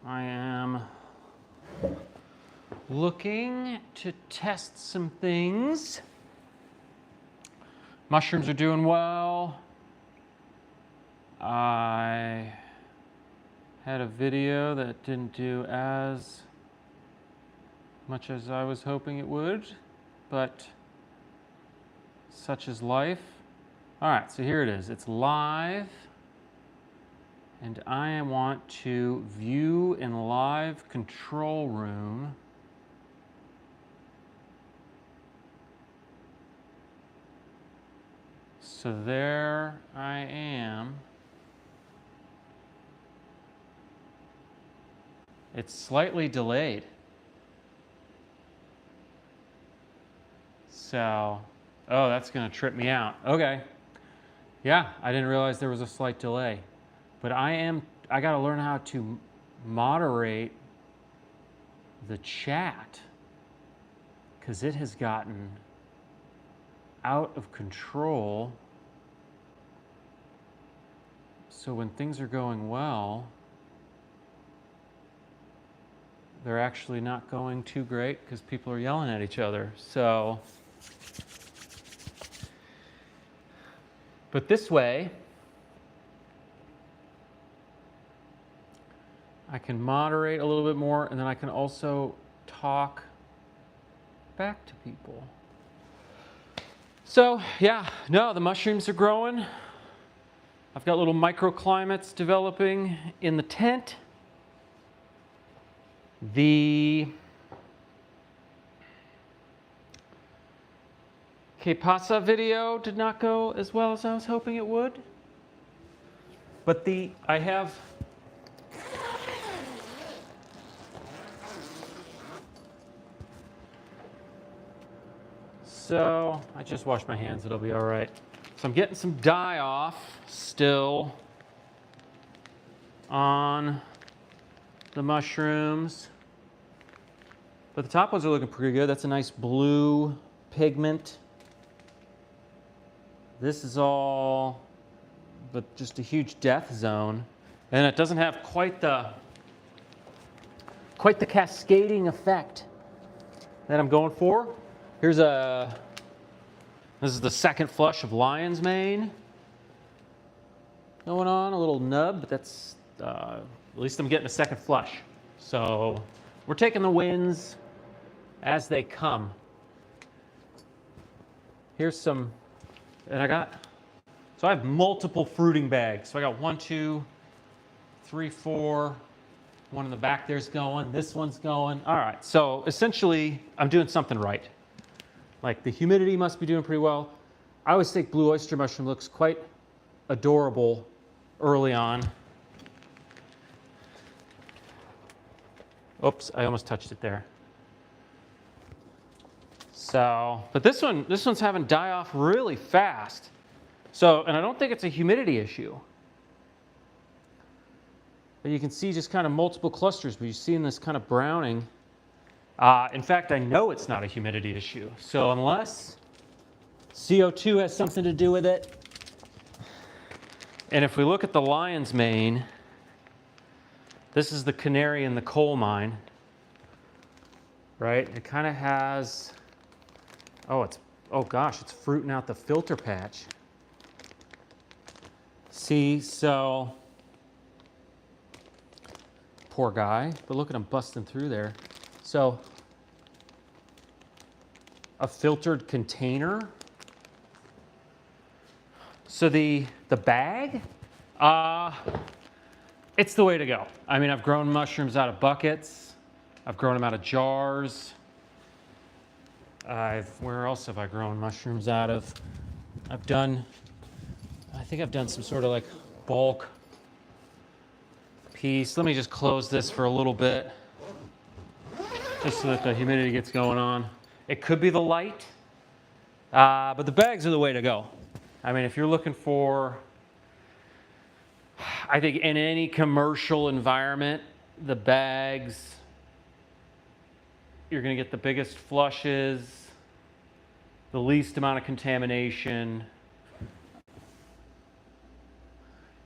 I am looking to test some things. Mushrooms are doing well. I had a video that didn't do as much as I was hoping it would, but such is life. All right, so here it is. It's live, and I want to view in live control room. So there I am. It's slightly delayed. So, oh, that's going to trip me out. Okay. Yeah, I didn't realize there was a slight delay. But I got to learn how to moderate the chat because it has gotten out of control. So when things are going well, they're actually not going too great because people are yelling at each other. So, but this way, I can moderate a little bit more, and then I can also talk back to people. So yeah, no, the mushrooms are growing. I've got little microclimates developing in the tent. The Que Pasa video did not go as well as I was hoping it would. But I have so I just washed my hands, it'll be all right. So I'm getting some dye off still on the mushrooms. But the top ones are looking pretty good. That's a nice blue pigment. This is all, but just a huge death zone. And it doesn't have quite the cascading effect that I'm going for. This is the second flush of lion's mane going on, a little nub, but that's, at least I'm getting a second flush. So we're taking the wins as they come. Here's some, and so I have multiple fruiting bags. So I got 1, 2, 3, 4, one in the back there's going, this one's going. All right, so essentially I'm doing something right. Like the humidity must be doing pretty well. I always think blue oyster mushroom looks quite adorable early on. Oops, I almost touched it there. So, but this one's having die off really fast. So, and I don't think it's a humidity issue. But you can see just kind of multiple clusters, but you're seeing this kind of browning. In fact, I know it's not a humidity issue. So unless CO2 has something to do with it, and if we look at the lion's mane, this is the canary in the coal mine, right? It kind of has, oh gosh, it's fruiting out the filter patch. See, so, poor guy, but look at him busting through there. So, a filtered container. So the bag, it's the way to go. I mean, I've grown mushrooms out of buckets. I've grown them out of jars. Where else have I grown mushrooms out of? I think I've done some sort of like bulk piece. Let me just close this for a little bit, just so that the humidity gets going on. It could be the light, but the bags are the way to go. I mean, if you're looking for, I think in any commercial environment, the bags, you're gonna get the biggest flushes, the least amount of contamination.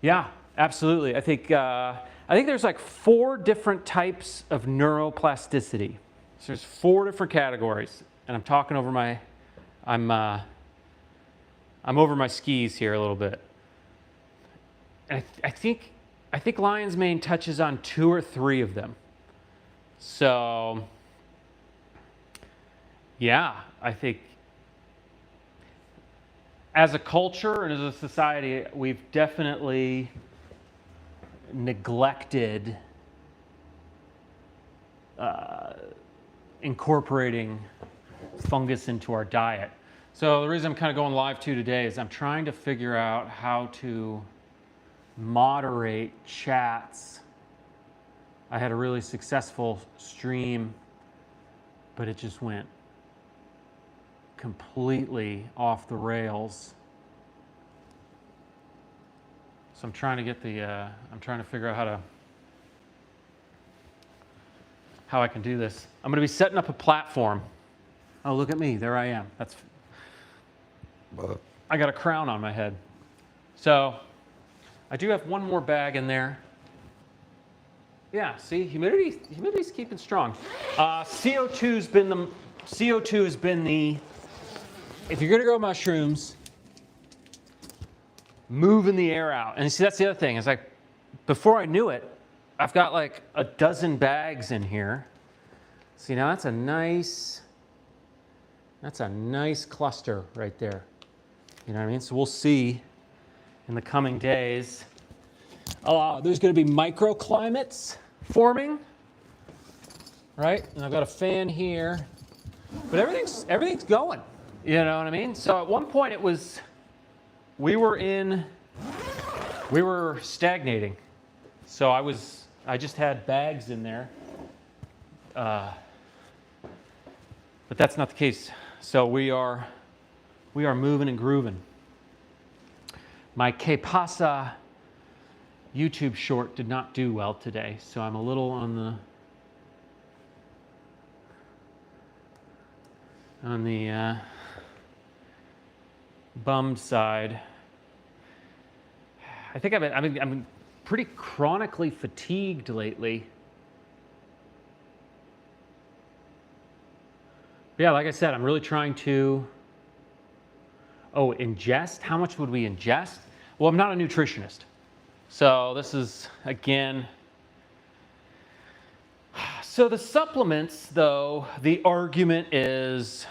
Yeah, Absolutely. I think there's like 4 different types of neuroplasticity. So there's 4 different categories, and I'm talking over my, I'm over my skis here a little bit. And I think lion's mane touches on 2 or 3 of them. So yeah, I think as a culture and as a society, we've definitely neglected incorporating fungus into our diet. So the reason I'm kind of going live today is I'm trying to figure out how to moderate chats. I had a really successful stream, but it just went completely off the rails. So I'm trying to get I'm trying to figure out how I can do this. I'm going to be setting up a platform. Oh, look at me. There I am. I got a crown on my head. So I do have one more bag in there. Yeah, see, humidity's keeping strong. CO2 has been the, if you're going to grow mushrooms, moving the air out. And see, that's the other thing. It's like, before I knew it, I've got like a dozen bags in here. See, now that's a nice cluster right there. You know what I mean? So we'll see in the coming days. There's going to be microclimates forming, right? And I've got a fan here, but everything's going. You know what I mean? So at one point it was, we were stagnating. So I just had bags in there, but that's not the case. So we are moving and grooving. My Que Pasa YouTube short did not do well today, so I'm a little on the bummed side. I think I've been pretty chronically fatigued lately. Yeah, like I said, I'm really trying to ingest. How much would we ingest? Well, I'm not a nutritionist. So this is, again, so the supplements, though, the argument is,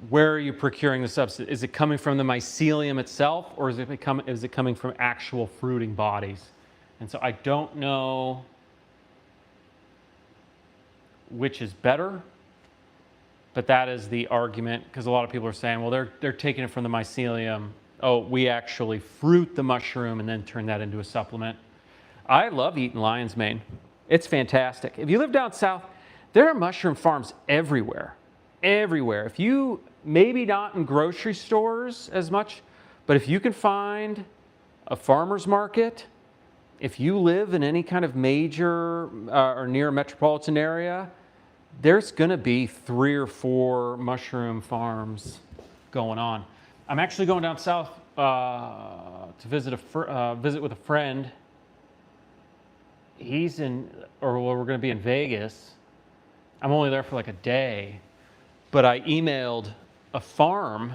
where are you procuring the substance? Is it coming from the mycelium itself, or is it coming from actual fruiting bodies? And so I don't know which is better, but that is the argument, because a lot of people are saying, well, they're taking it from the mycelium. Oh, we actually fruit the mushroom and then turn that into a supplement. I love eating lion's mane. It's fantastic. If you live down south, there are mushroom farms everywhere. Everywhere. If you, maybe not in grocery stores as much, but if you can find a farmer's market, if you live in any kind of major or near a metropolitan area, there's going to be 3 or 4 mushroom farms going on. I'm actually going down south to visit with a friend. We're going to be in Vegas. I'm only there for like a day, but I emailed a farm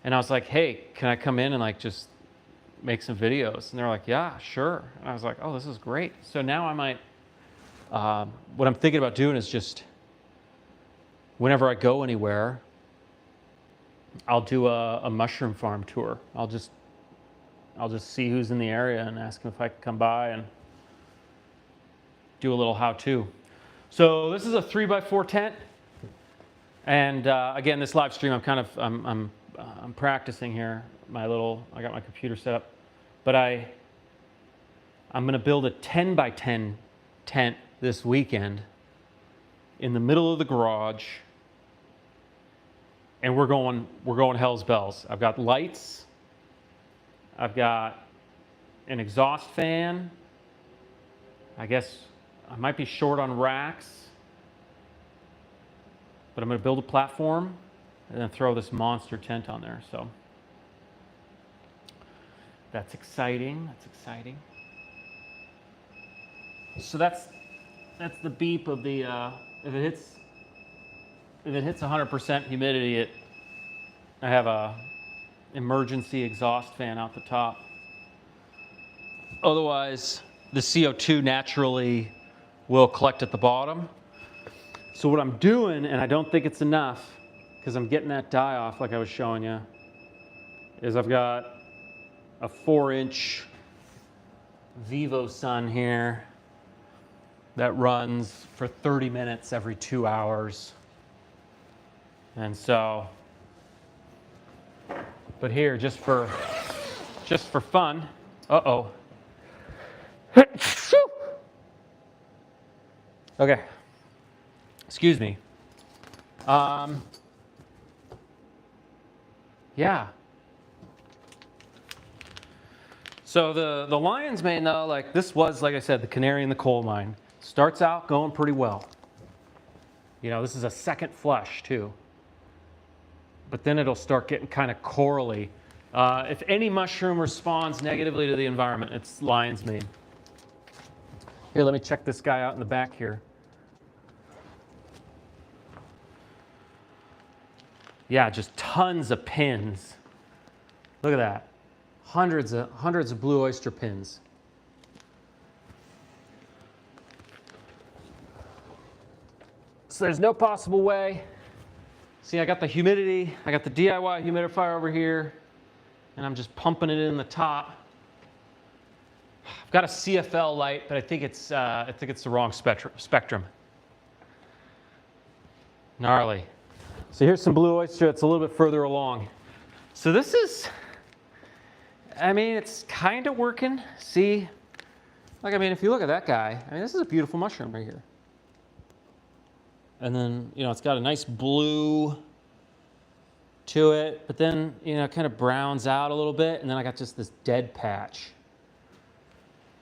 and I was like, hey, can I come in and like just make some videos? And they're like, yeah, sure. And I was like, oh, this is great. So now I might, what I'm thinking about doing is just, whenever I go anywhere, I'll do a mushroom farm tour. I'll just see who's in the area and ask them if I can come by and do a little how-to. So this is a 3x4 tent, and again, this live stream, I'm practicing here. I got my computer set up, but I'm going to build a 10x10 tent this weekend in the middle of the garage. And we're going hell's bells. I've got lights. I've got an exhaust fan. I guess I might be short on racks. But I'm going to build a platform and then throw this monster tent on there. So that's exciting. That's exciting. So that's the beep of the if it hits 100% humidity, I have a emergency exhaust fan out the top. Otherwise, the CO2 naturally will collect at the bottom. So what I'm doing, and I don't think it's enough, because I'm getting that die off like I was showing you, is I've got a 4-inch Vivo Sun here that runs for 30 minutes every 2 hours. And so, but here, just for fun, uh-oh. Okay, excuse me. Yeah. So the lion's mane though, like this was, like I said, the canary in the coal mine. Starts out going pretty well. You know, this is a second flush too. But then it'll start getting kind of corally. If any mushroom responds negatively to the environment, it's lion's mane. Here, let me check this guy out in the back here. Yeah, just tons of pins. Look at that. Hundreds of blue oyster pins. So there's no possible way. See, I got the humidity, I got the DIY humidifier over here, and I'm just pumping it in the top. I've got a CFL light, but I think it's the wrong spectrum. Gnarly. So here's some blue oyster that's a little bit further along. So this is, I mean, it's kind of working. See, like, I mean, if you look at that guy, I mean, this is a beautiful mushroom right here. And then, you know, it's got a nice blue to it, but then, you know, it kind of browns out a little bit, and then I got just this dead patch.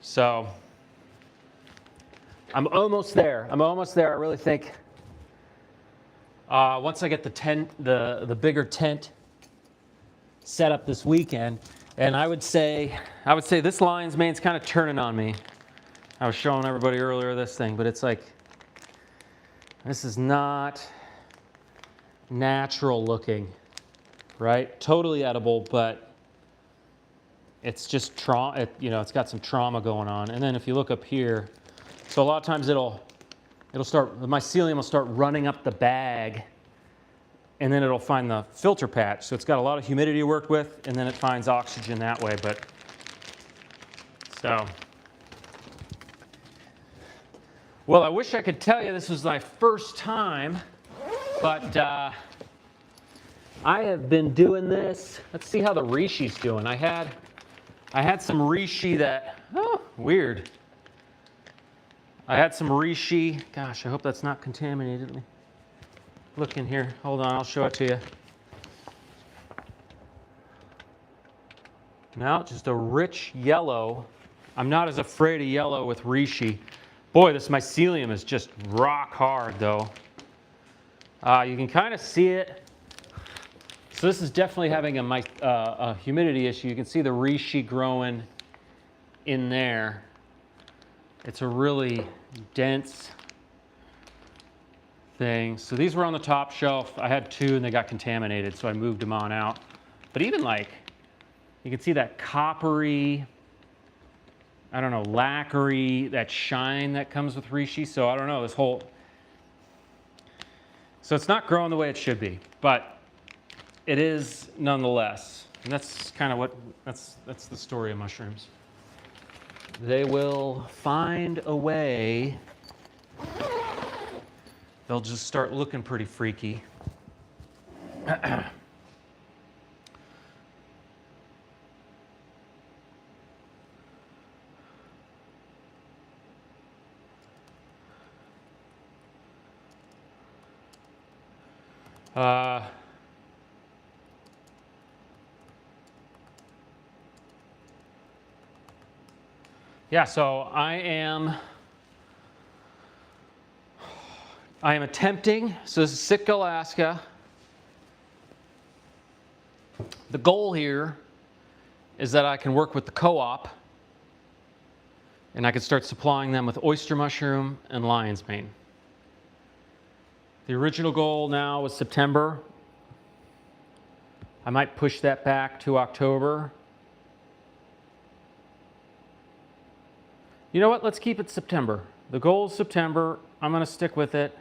So I'm almost there. I'm almost there. I really think once I get the bigger tent set up this weekend, and I would say this lion's mane's kind of turning on me. I was showing everybody earlier this thing, but it's like, this is not natural looking, right? Totally edible, but it's just trauma. You know, it's got some trauma going on. And then if you look up here, so a lot of times it'll start, the mycelium will start running up the bag, and then it'll find the filter patch. So it's got a lot of humidity worked with, and then it finds oxygen that way. But so. Well, I wish I could tell you this was my first time, but I have been doing this. Let's see how the reishi's doing. I had some reishi that, oh, weird. I had some reishi. Gosh, I hope that's not contaminated. Let me look in here. Hold on, I'll show it to you. No, just a rich yellow. I'm not as afraid of yellow with reishi. Boy, this mycelium is just rock hard, though. You can kind of see it. So this is definitely having a humidity issue. You can see the reishi growing in there. It's a really dense thing. So these were on the top shelf. I had 2 and they got contaminated, so I moved them on out. But even like, you can see that coppery, I don't know, lacquery, that shine that comes with reishi. So I don't know, this whole, so it's not growing the way it should be, but it is nonetheless. And that's kind of what, that's the story of mushrooms. They will find a way. They'll just start looking pretty freaky. Yeah, so I am attempting, so this is Sitka, Alaska. The goal here is that I can work with the co-op and I could start supplying them with oyster mushroom and lion's mane. The original goal now was September. I might push that back to October. You know what? Let's keep it September. The goal is September. I'm going to stick with it.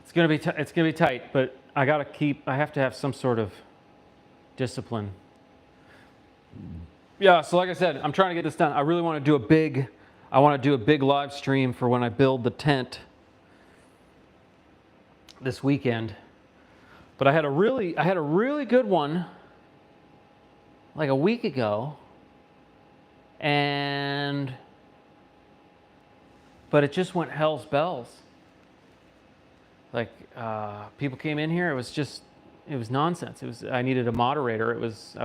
It's going to be tight, but I have to have some sort of discipline. Yeah, so like I said, I'm trying to get this done. I really want to do a big live stream for when I build the tent this weekend. But I had a really good one like a week ago, but it just went hell's bells. Like people came in here, it was nonsense. I needed a moderator. I was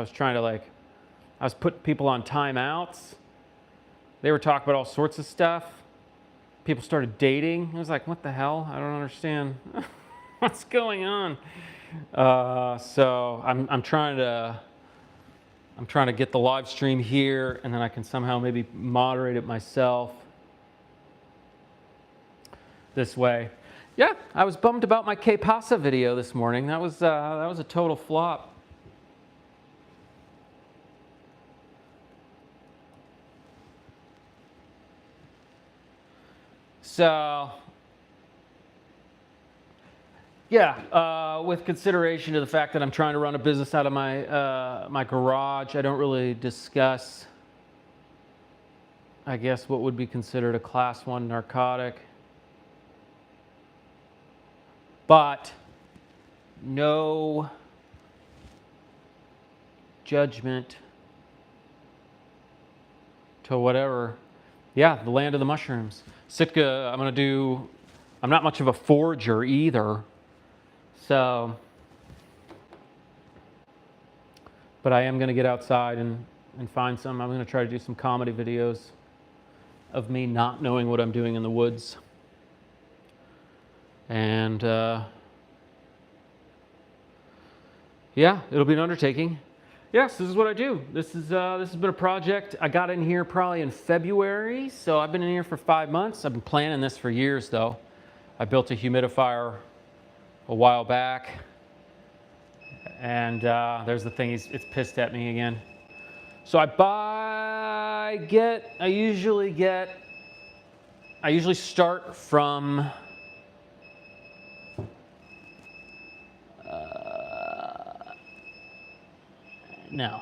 putting people on timeouts. They were talking about all sorts of stuff. People started dating. I was like, what the hell? I don't understand. What's going on? So I'm trying to get the live stream here, and then I can somehow maybe moderate it myself this way. Yeah, I was bummed about my Que Pasa video this morning. That was a total flop. So, yeah, with consideration to the fact that I'm trying to run a business out of my garage, I don't really discuss, I guess, what would be considered a class 1 narcotic. But no judgment to whatever. Yeah, the land of the mushrooms. Sitka, I'm not much of a forager either. So, but I am going to get outside and find some. I'm going to try to do some comedy videos of me not knowing what I'm doing in the woods. And yeah, it'll be an undertaking. Yes, this is what I do. This has been a project. I got in here probably in February, so I've been in here for 5 months. I've been planning this for years, though. I built a humidifier a while back, and there's the thing. It's pissed at me again. So I usually start from no.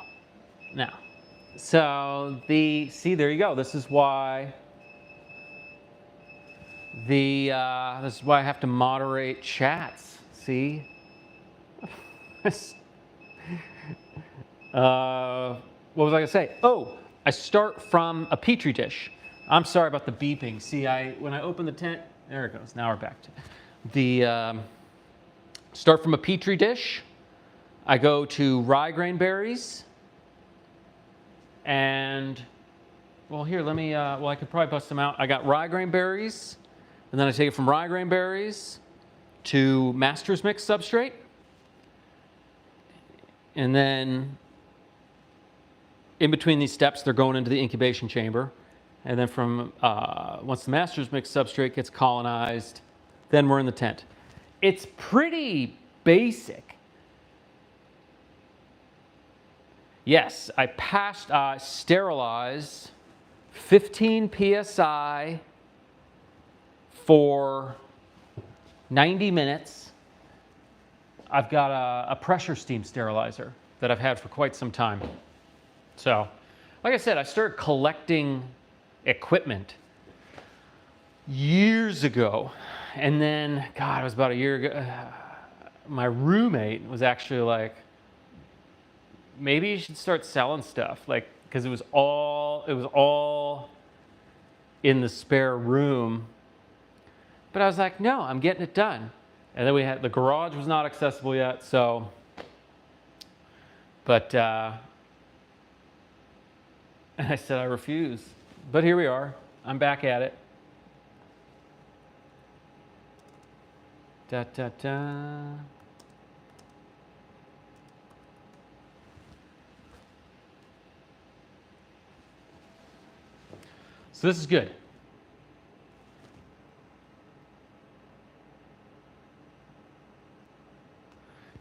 So there you go. This is why I have to moderate chats. See? What was I gonna say? Oh, I start from a petri dish. I'm sorry about the beeping. See, when I open the tent, there it goes. Now we're back to the start from a petri dish. I go to rye grain berries, and well, here, let me. I could probably bust them out. I got rye grain berries, and then I take it from rye grain berries to master's mix substrate, and then in between these steps, they're going into the incubation chamber, and then from once the master's mix substrate gets colonized, then we're in the tent. It's pretty basic. Yes, I sterilized 15 psi for 90 minutes. I've got a pressure steam sterilizer that I've had for quite some time. So, like I said, I started collecting equipment years ago. And then, God, it was about a year ago. My roommate was actually like, maybe you should start selling stuff, like, because it was all in the spare room. But I was like, no, I'm getting it done. And then the garage was not accessible yet, so. But and I said I refuse. But here we are. I'm back at it. Da da da. So this is good.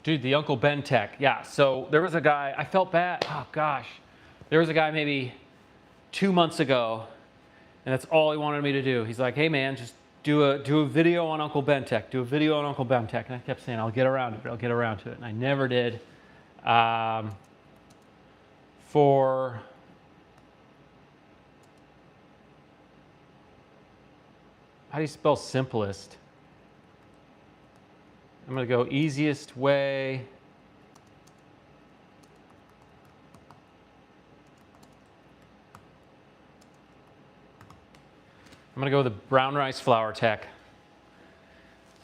Dude, the Uncle Ben tech. Yeah, so there was a guy, I felt bad. Oh, gosh. There was a guy maybe 2 months ago, and that's all he wanted me to do. He's like, hey, man, just do a video on Uncle Ben tech. Do a video on Uncle Ben tech. And I kept saying, I'll get around to it. I'll get around to it. And I never did. For... How do you spell simplest? I'm going to go easiest way. I'm going to go with the brown rice flour tech.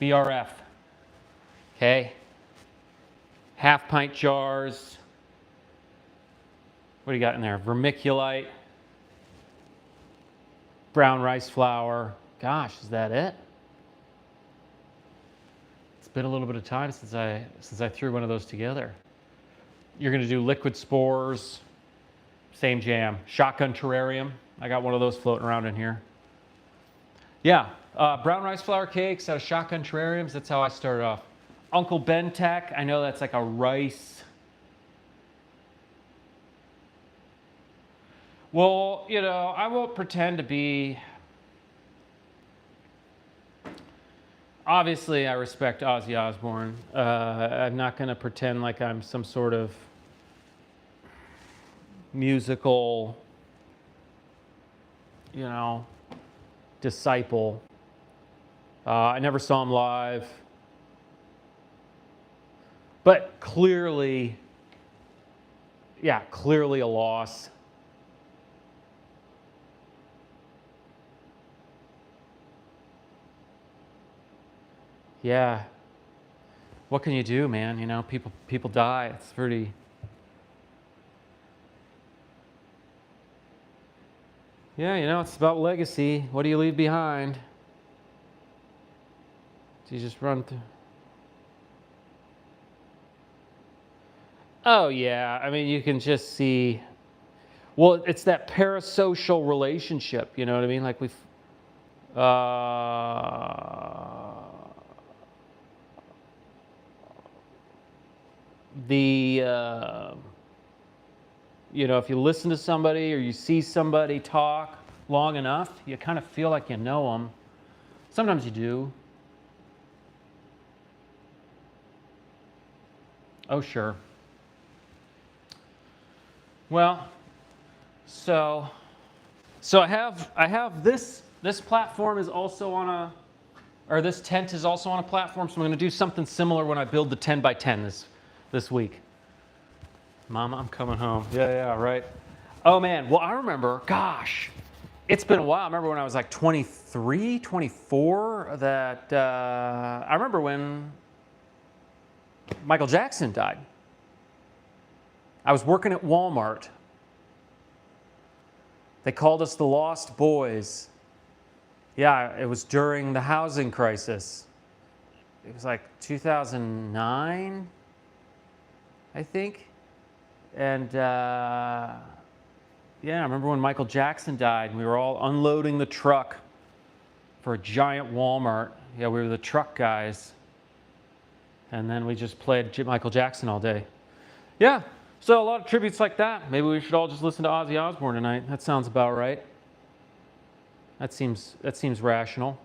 BRF. Okay. Half pint jars. What do you got in there? Vermiculite. Brown rice flour. Gosh, is that it? It's been a little bit of time since I threw one of those together. You're going to do liquid spores. Same jam. Shotgun terrarium. I got one of those floating around in here. Yeah, brown rice flour cakes out of shotgun terrariums. That's how I started off. Uncle Ben tech. I know that's like a rice. Well, you know, I won't pretend to be. Obviously, I respect Ozzy Osbourne. I'm not going to pretend like I'm some sort of musical, you know, disciple. I never saw him live. But clearly, yeah, clearly a loss. Yeah. What can you do, man? You know, people die. It's pretty... Yeah, you know, it's about legacy. What do you leave behind? Do you just run through? Oh, yeah. I mean, you can just see... Well, it's that parasocial relationship, you know what I mean? Like we've... you know, if you listen to somebody or you see somebody talk long enough, you kind of feel like you know them. Sometimes you do. Oh, sure. Well, so I have this platform is also on a, or this tent is also on a platform, so I'm going to do something similar when I build the 10 by 10 this week. Mama, I'm coming home. Yeah, right. Oh, man. Well, I remember, gosh, it's been a while. I remember when I was like 23, 24, that I remember when Michael Jackson died. I was working at Walmart. They called us the Lost Boys. Yeah, it was during the housing crisis. It was like 2009, I think. And yeah, I remember when Michael Jackson died, and we were all unloading the truck for a giant Walmart. Yeah, we were the truck guys. And then we just played Michael Jackson all day. Yeah, so a lot of tributes like that. Maybe we should all just listen to Ozzy Osbourne tonight. That sounds about right. That seems rational.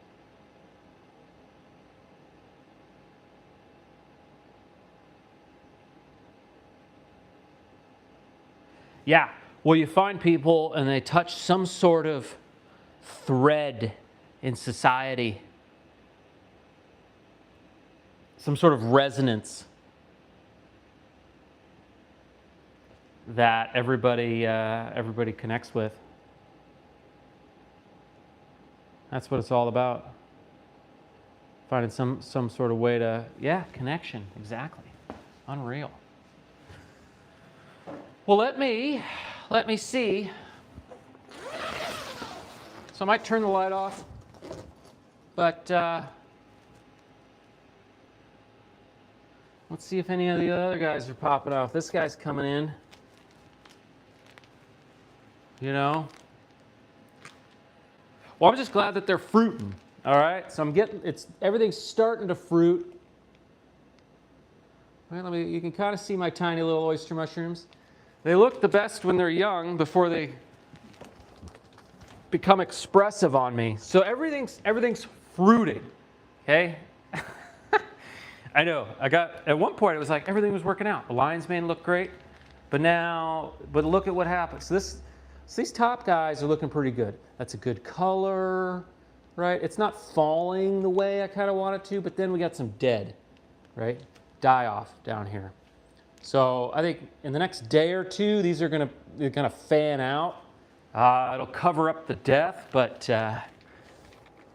Yeah, well, you find people and they touch some sort of thread in society, some sort of resonance that everybody connects with. That's what it's all about. Finding some sort of way to, yeah, connection, exactly. Unreal. Well, let me see. So I might turn the light off, but let's see if any of the other guys are popping off. This guy's coming in. You know? Well, I'm just glad that they're fruiting. All right, so everything's starting to fruit. Well, you can kind of see my tiny little oyster mushrooms. They look the best when they're young before they become expressive on me. So everything's fruiting, okay? I know, at one point it was like everything was working out. The lion's mane looked great, but look at what happened. So these top guys are looking pretty good. That's a good color, right? It's not falling the way I kind of want it to, but then we got some dead, right? Die off down here. So I think in the next day or two, they're gonna fan out. It'll cover up the death, but I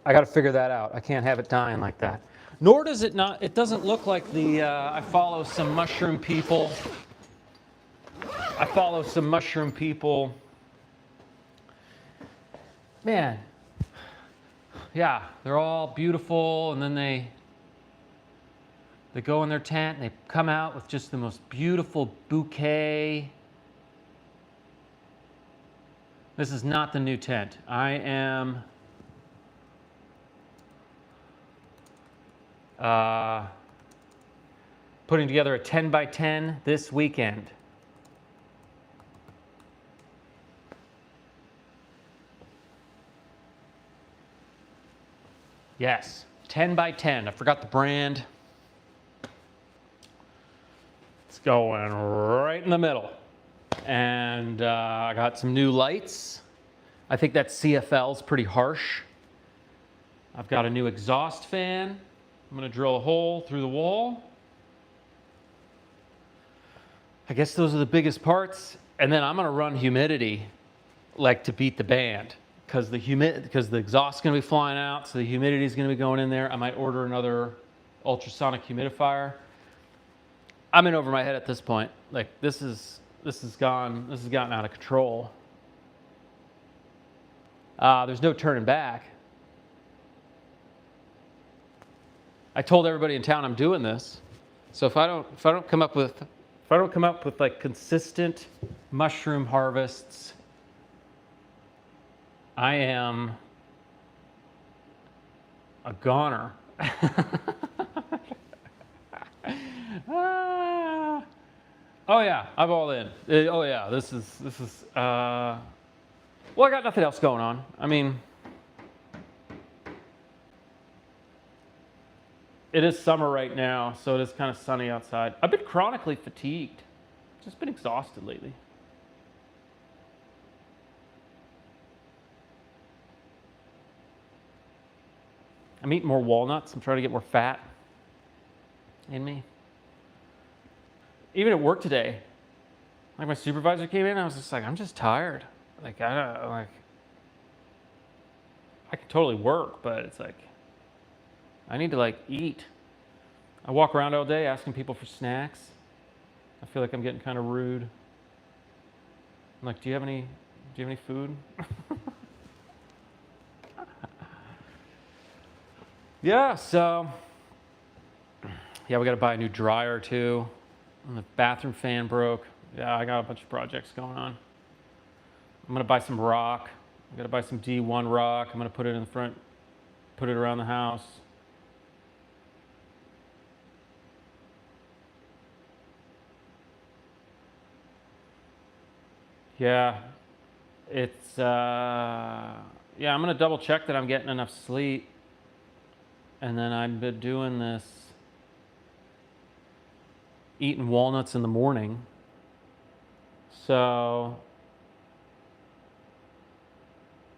got to figure that out. I can't have it dying like that. Nor does it not. It doesn't look like I follow some mushroom people. Man, yeah, they're all beautiful, and then they go in their tent and they come out with just the most beautiful bouquet. This is not the new tent. I am putting together a 10 by 10 this weekend. Yes, 10 by 10. I forgot the brand. It's going right in the middle. And I got some new lights. I think that CFL is pretty harsh. I've got a new exhaust fan. I'm going to drill a hole through the wall. I guess those are the biggest parts. And then I'm going to run humidity like to beat the band. Because the exhaust is going to be flying out, so the humidity is going to be going in there. I might order another ultrasonic humidifier. I'm in over my head at this point. Like this has gotten out of control. There's no turning back. I told everybody in town I'm doing this. So if I don't come up with like consistent mushroom harvests, I am a goner. Oh yeah, I'm all in. Oh yeah, this is. Well, I got nothing else going on. I mean, it is summer right now, so it is kind of sunny outside. I've been chronically fatigued. Just been exhausted lately. I'm eating more walnuts. I'm trying to get more fat in me. Even at work today, like my supervisor came in, I was just like, I'm just tired. Like I could totally work, but it's like I need to like eat. I walk around all day asking people for snacks. I feel like I'm getting kind of rude. I'm like, do you have any food? Yeah, so yeah, we got to buy a new dryer too. And the bathroom fan broke. Yeah, I got a bunch of projects going on. I'm gonna buy some rock. I gotta buy some D1 rock. I'm gonna put it in the front, put it around the house. Yeah, it's yeah, I'm gonna double check that I'm getting enough sleep. And then I've been doing this, eating walnuts in the morning. So,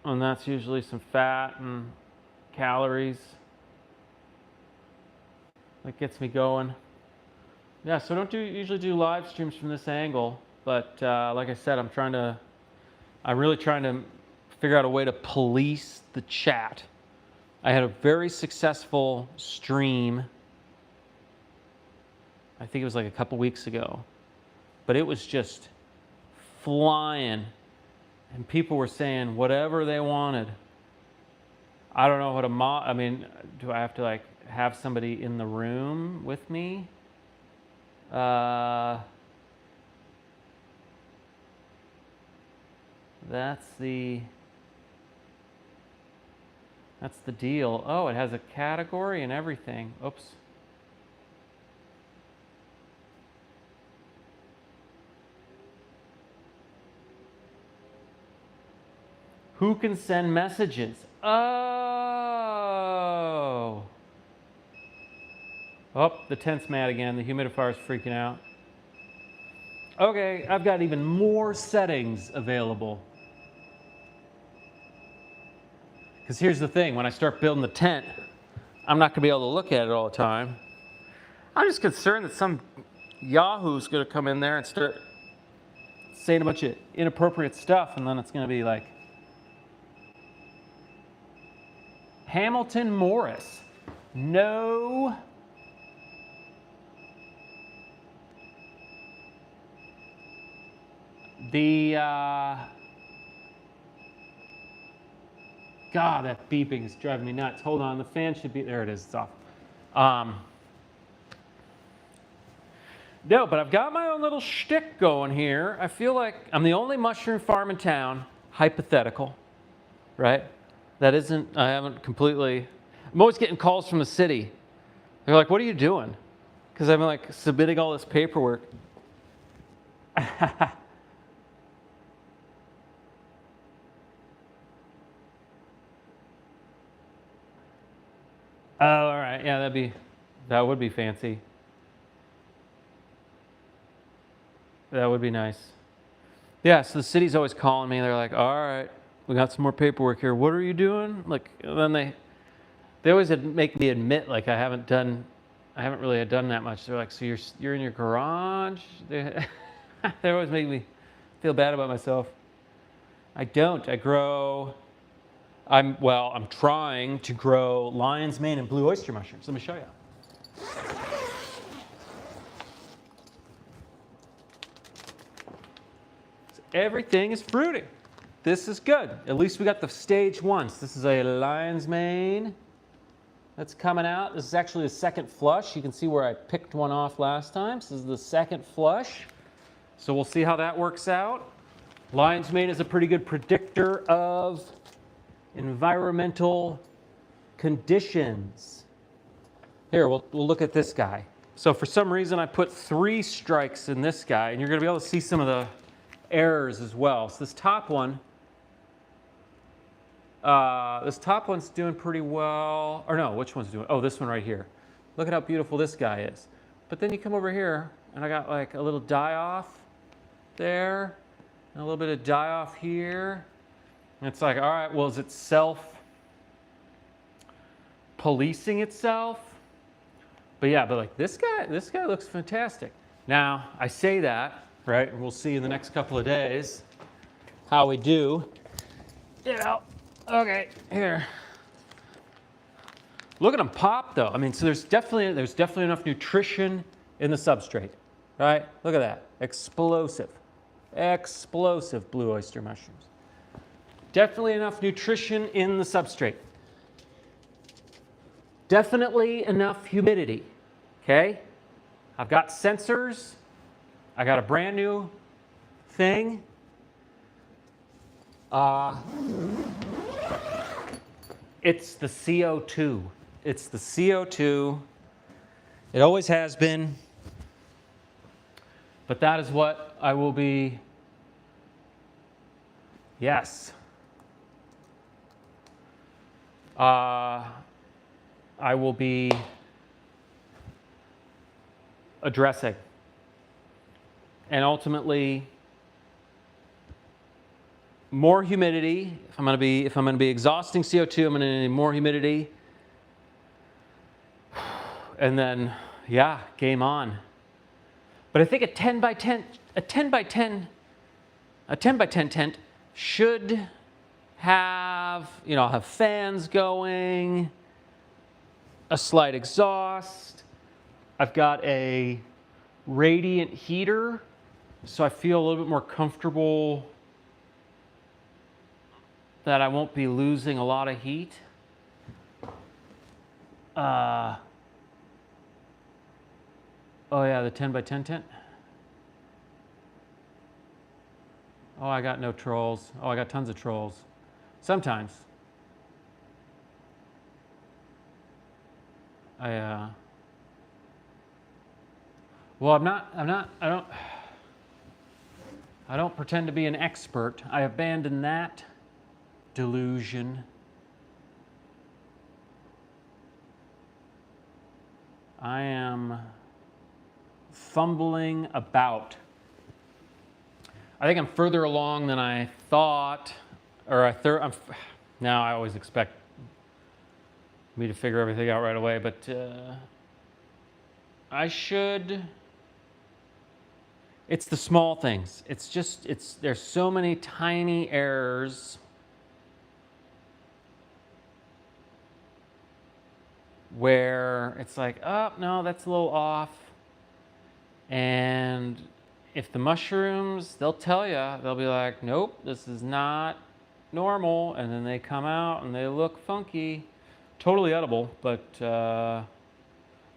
and that's usually some fat and calories. That gets me going. Yeah, so I don't usually do live streams from this angle, but like I said, I'm really trying to figure out a way to police the chat. I had a very successful stream. I think it was like a couple weeks ago, but it was just flying, and people were saying whatever they wanted. I don't know how to I mean, do I have to like have somebody in the room with me? That's the That's the deal. Oh, it has a category and everything. Oops. Who can send messages? Oh. Oh, the tent's mad again. The humidifier's freaking out. Okay, I've got even more settings available. Because here's the thing, when I start building the tent, I'm not gonna be able to look at it all the time. I'm just concerned that some yahoo's gonna come in there and start saying a bunch of inappropriate stuff, and then it's gonna be like, Hamilton Morris. No. God, that beeping is driving me nuts. Hold on, the fan should be, there it is, it's off. No, but I've got my own little shtick going here. I feel like I'm the only mushroom farm in town, hypothetical, right? That isn't, I haven't completely, I'm always getting calls from the city. They're like, what are you doing? Because I've been like submitting all this paperwork. Oh, all right. Yeah, that would be fancy. That would be nice. Yeah, so the city's always calling me. They're like, all right, we got some more paperwork here. What are you doing? Like, then they always make me admit, like, I haven't really done that much. They're like, so you're in your garage? They always make me feel bad about myself. I don't. I'm trying to grow lion's mane and blue oyster mushrooms. Let me show you. So everything is fruiting. This is good. At least we got the stage ones. This is a lion's mane that's coming out. This is actually the second flush. You can see where I picked one off last time. So this is the second flush. So we'll see how that works out. Lion's mane is a pretty good predictor of environmental conditions. Here, we'll look at this guy. So for some reason, I put 3 strikes in this guy, and you're going to be able to see some of the errors as well. So this top one's doing pretty well. Or no, which one's doing? Oh, this one right here. Look at how beautiful this guy is. But then you come over here, and I got like a little die-off there, and a little bit of die-off here. And it's like, all right, well, is it self-policing itself? But yeah, but like this guy looks fantastic. Now, I say that, right? And we'll see in the next couple of days how we do. Okay, here. Look at them pop, though. I mean, so there's definitely enough nutrition in the substrate, right? Look at that, explosive blue oyster mushrooms. Definitely enough nutrition in the substrate. Definitely enough humidity, okay? I've got sensors. I got a brand new thing. It's the CO2. It's the CO2. It always has been. But that is what I will be, yes. I will be addressing. And ultimately, more humidity. If I'm going to be exhausting CO2, I'm going to need more humidity. And then, yeah, game on. But I think a 10 by 10 tent should have, I'll have fans going, a slight exhaust. I've got a radiant heater, so I feel a little bit more comfortable that I won't be losing a lot of heat. Oh yeah, the 10 by 10 tent. Oh, I got no trolls. Oh, I got tons of trolls. Sometimes. Well, I don't pretend to be an expert. I abandoned that delusion. I am fumbling about. I think I'm further along than I thought, or now I always expect me to figure everything out right away, but I should. It's the small things. There's so many tiny errors where it's like, oh, no, that's a little off. And if the mushrooms, they'll tell you, they'll be like, nope, this is not normal. And then they come out and they look funky. Totally edible, but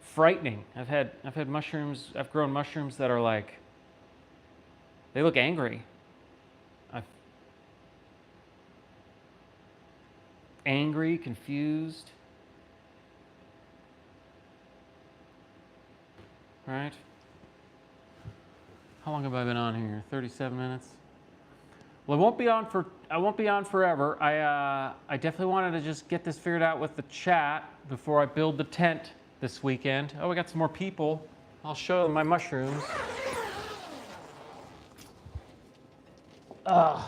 frightening. I've had mushrooms, I've grown mushrooms that are like, they look angry. Angry, confused. Right? How long have I been on here? 37 minutes. Well, I won't be on forever. I definitely wanted to just get this figured out with the chat before I build the tent this weekend. Oh, we got some more people. I'll show them my mushrooms.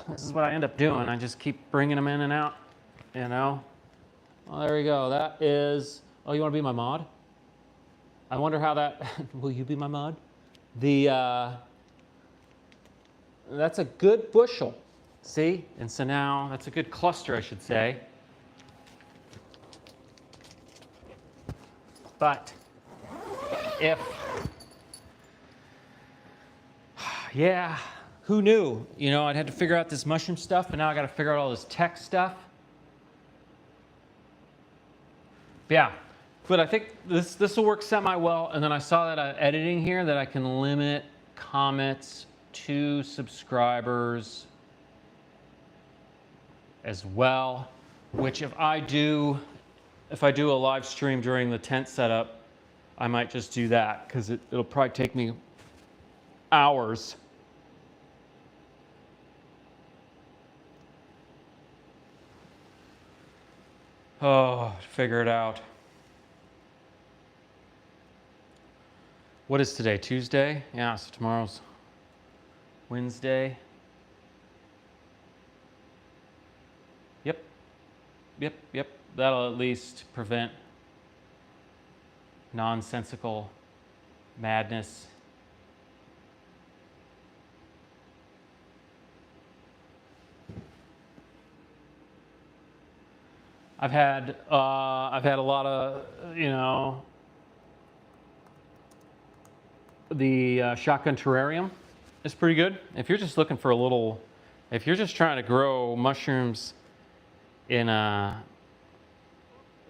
This is what I end up doing. I just keep bringing them in and out, you know. Well, there we go. That is, oh, you want to be my mod? I wonder how that, will you be my mod? That's a good bushel, see? And so now, that's a good cluster, I should say. But if, yeah, who knew? You know, I'd had to figure out this mushroom stuff, and now I got to figure out all this tech stuff. But yeah, but I think this will work semi-well. And then I saw that editing here that I can limit comments to subscribers as well, which if I do a live stream during the tent setup, I might just do that because it'll probably take me hours. Oh, figure it out. What is today? Tuesday? Yeah, so tomorrow's Wednesday. Yep. That'll at least prevent nonsensical madness. I've had a lot of, you know, the shotgun terrarium is pretty good. If you're just looking for a little, if you're just trying to grow mushrooms in a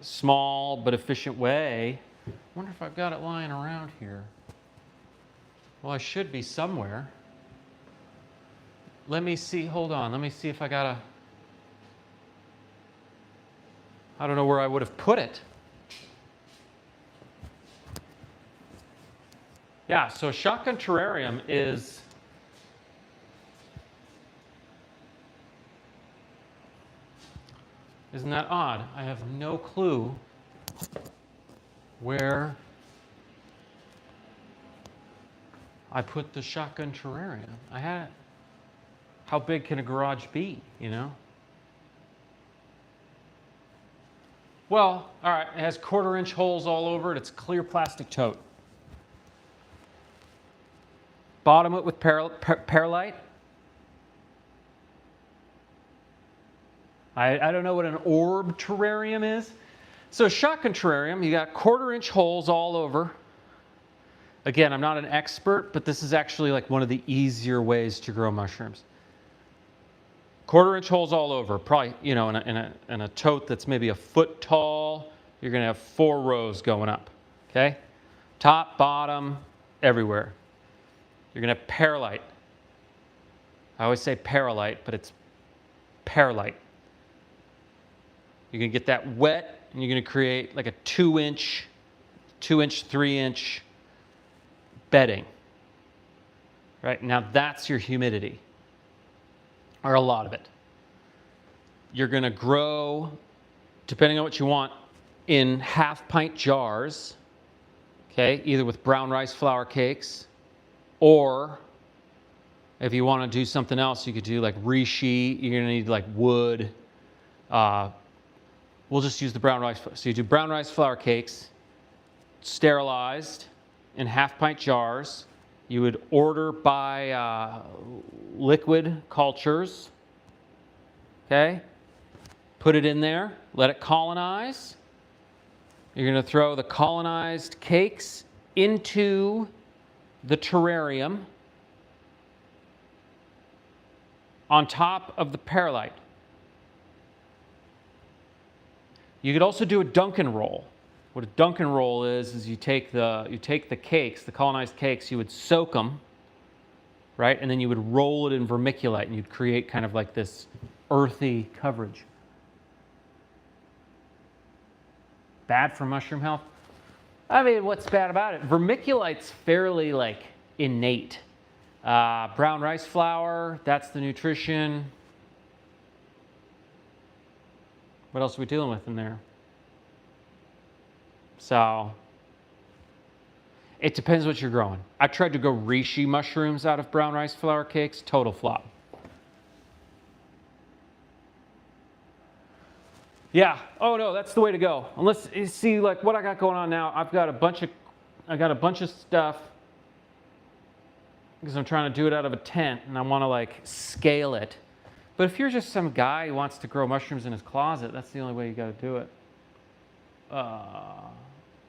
small but efficient way, I wonder if I've got it lying around here. Well, I should be somewhere. Let me see, hold on, let me see if I got I don't know where I would have put it. Yeah, so a shotgun terrarium is, isn't that odd? I have no clue where I put the shotgun terrarium. I had, how big can a garage be, you know? Well, all right, it has 1/4-inch holes all over it. It's clear plastic tote. Bottom it with perlite. I don't know what an orb terrarium is. So shotgun terrarium, you got 1/4-inch holes all over. Again, I'm not an expert, but this is actually like one of the easier ways to grow mushrooms. 1/4-inch holes all over, probably, you know, in a tote that's maybe a foot tall. You're gonna have 4 rows going up, okay? Top, bottom, everywhere. You're gonna have perlite. I always say perlite, but it's perlite. You're gonna get that wet, and you're gonna create like a 2-inch 2-inch, 3-inch bedding. Right? Now that's your humidity, or a lot of it. You're going to grow, depending on what you want, in half-pint jars, okay, either with brown rice flour cakes, or if you want to do something else, you could do like resheet. You're going to need like wood. We'll just use the brown rice. So you do brown rice flour cakes, sterilized in half-pint jars. You would order by liquid cultures, okay? Put it in there, let it colonize. You're going to throw the colonized cakes into the terrarium on top of the perlite. You could also do a Dunkin' roll. What a Dunkin' roll is you take the cakes, the colonized cakes, you would soak them, right? And then you would roll it in vermiculite, and you'd create kind of like this earthy coverage. Bad for mushroom health? I mean, what's bad about it? Vermiculite's fairly like innate. Brown rice flour, that's the nutrition. What else are we dealing with in there? So, it depends what you're growing. I tried to grow reishi mushrooms out of brown rice flour cakes, total flop. Yeah, oh no, that's the way to go. Unless you see like what I got going on now, I got a bunch of stuff because I'm trying to do it out of a tent and I want to like scale it. But if you're just some guy who wants to grow mushrooms in his closet, that's the only way you got to do it.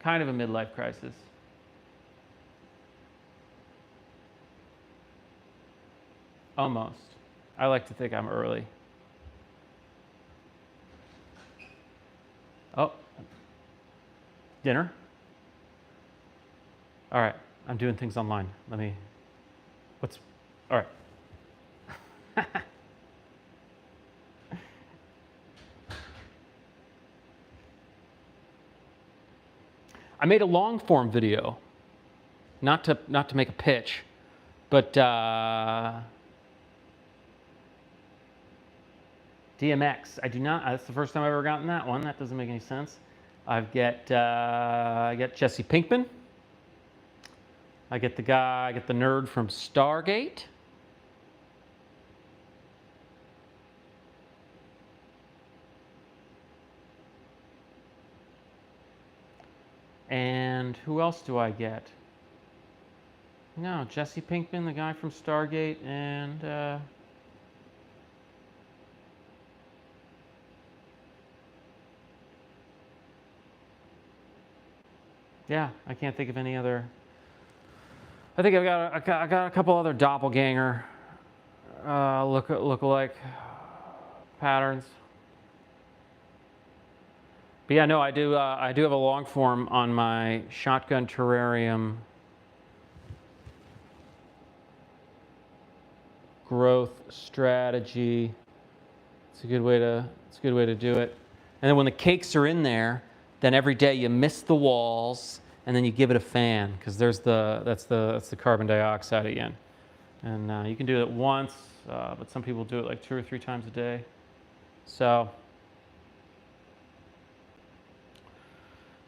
Kind of a midlife crisis. Almost. I like to think I'm early. Oh, dinner? All right, I'm doing things online. All right. I made a long form video, not to make a pitch, but DMX. I do not. That's the first time I've ever gotten that one. That doesn't make any sense. I get Jesse Pinkman. I get the nerd from Stargate. And who else do I get? No, Jesse Pinkman, the guy from Stargate, and yeah, I can't think of any other. I think I got a couple other doppelganger look-alike patterns. But yeah, no, I do have a long form on my shotgun terrarium growth strategy. It's a good way to do it. And then when the cakes are in there, then every day you mist the walls and then you give it a fan because that's the carbon dioxide again. And you can do it once, but some people do it like 2 or 3 times a day. So.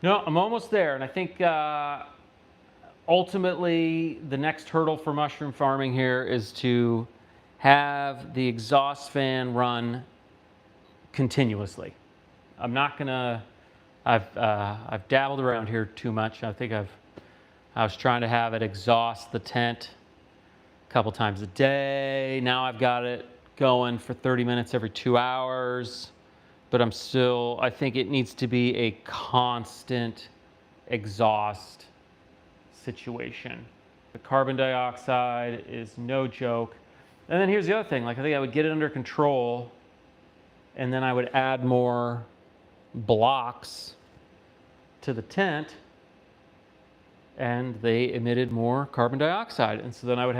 No, I'm almost there, and I think ultimately the next hurdle for mushroom farming here is to have the exhaust fan run continuously. I'm not gonna. I've dabbled around here too much. I was trying to have it exhaust the tent a couple times a day. Now I've got it going for 30 minutes every 2 hours. But I think it needs to be a constant exhaust situation. The carbon dioxide is no joke. And then here's the other thing, like I think I would get it under control and then I would add more blocks to the tent and they emitted more carbon dioxide. And so then I would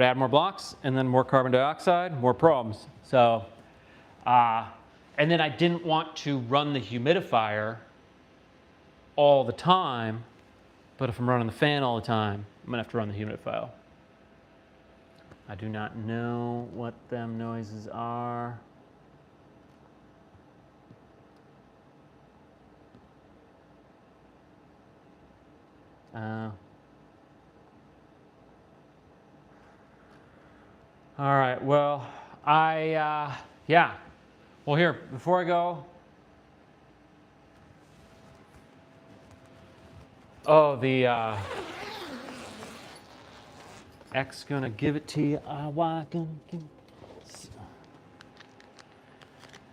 add more blocks and then more carbon dioxide, more problems. So, and then I didn't want to run the humidifier all the time But if I'm running the fan all the time, I'm gonna have to run the humidifier. I do not know what them noises are. All right, well, yeah. Well, here, before I go, the X gonna give it to you.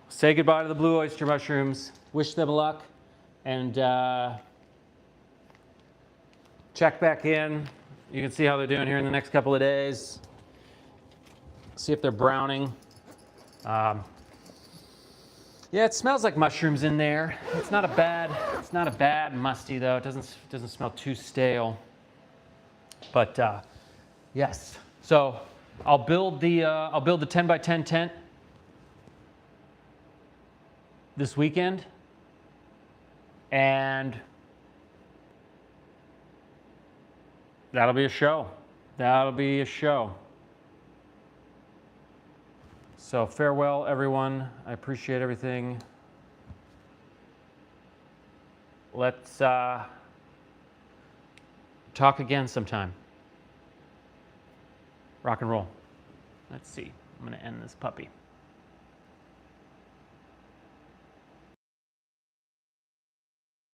Say goodbye to the blue oyster mushrooms. Wish them luck, and check back in. You can see how they're doing here in the next couple of days. See if they're browning. Yeah, it smells like mushrooms in there. It's not a bad musty though. It doesn't smell too stale. But yes. So I'll build the 10 by 10 tent this weekend, and that'll be a show. That'll be a show. So farewell, everyone. I appreciate everything. Let's talk again sometime. Rock and roll. Let's see. I'm going to end this puppy.